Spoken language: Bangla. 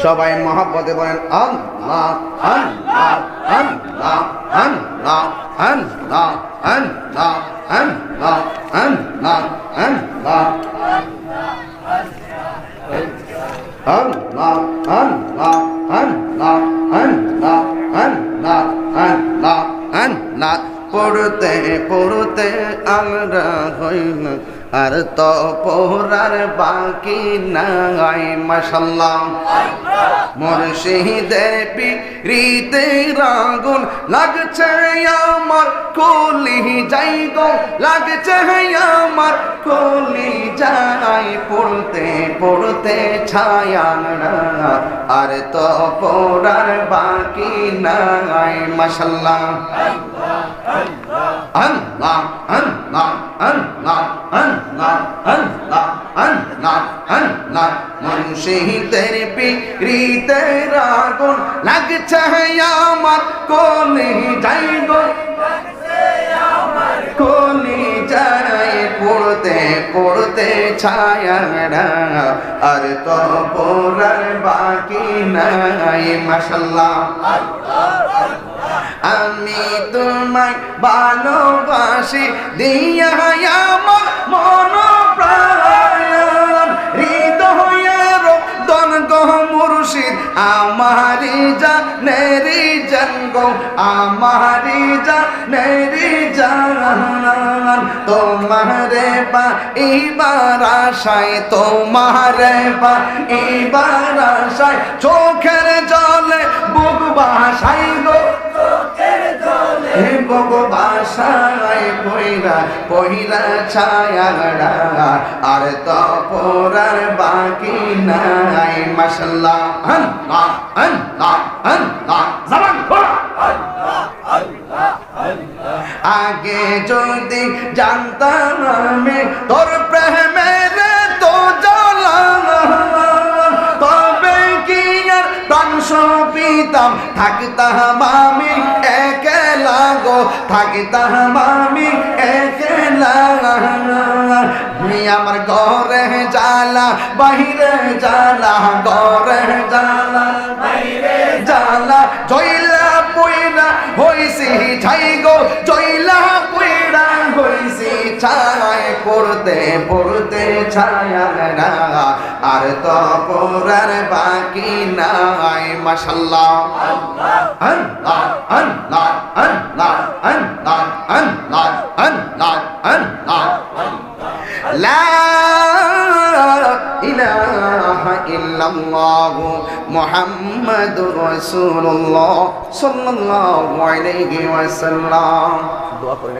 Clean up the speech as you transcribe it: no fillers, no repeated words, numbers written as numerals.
সবাই মহব্বতে বলেন আল্লাহ আল্লাহ আল্লাহ আল্লাহ আল্লাহ আল্লাহ আল্লাহ আল্লাহ আল্লাহ Allah, Allah, Allah, Allah, Allah, Allah, Allah, পড়তে পড়তে আমরা হইল আর তো পড়ার বাকি নাই মাশাআল্লাহ মুর্শিদের পিরিতে রাগুন লাগছে আমার কলি যাই গো লাগছে আমার কলি যাই পড়তে পড়তে ছায়া আর তো পড়ার বাকি নাই মাশাআল্লাহ Allah, Allah, Allah, Allah, Allah, Allah, Allah, মুর্শিদের পিরিতে রাগুন লাগছে আমার কলি যাই গো কলি যাই পড়তে পড়তে ছায়া আর তো পড়ার বাকি নাই মাশাআল্লাহ আমি তোমায় ভালোবাসি দিয়া আমার মন প্রাণ হৃদয়ের দন গো মুর্শিদ আমারি জানেরি জান গো আমারি জানেরি জান তোমারে পাইবার আশায় তোমারে পাইবার আশায় চোখের জলে বুক ভাসাই গো বুক ভাসায় পইরা পইরা ছায়া আর তো পড়ার বাকি নাই মাশাআল্লাহ আল্লাহ আল্লাহ আল্লাহ জবান খোলা আল্লাহ আল্লাহ আল্লাহ আগে যদি জানতাম আমি তোর প্রেমের তো জ্বালা তবে কি আর প্রাণ সপিতাম থাকতাম আমি একলা গো থাকতাম আমি একলা আমার ঘরে জ্বালা বাহিরে জ্বালা ঘরে জ্বালা বাহিরে জ্বালা জয়লা পয়লা হইছি ছাই গো জয়লা পয়লা হইছি ছাই পড়তে পড়তে ছায়া আর তো পড়ার বাকি নাই মাশাআল্লাহ আল্লাহ আল্লাহ আল্লাহ আল্লাহ আল্লাহ আল্লাহ আল্লাহ আল্লাহ লা ইলাহা ইল্লাল্লাহ মুহাম্মাদুর রাসূলুল্লাহ সাল্লাল্লাহু আলাইহি ওয়াসাল্লাম দোয়া করে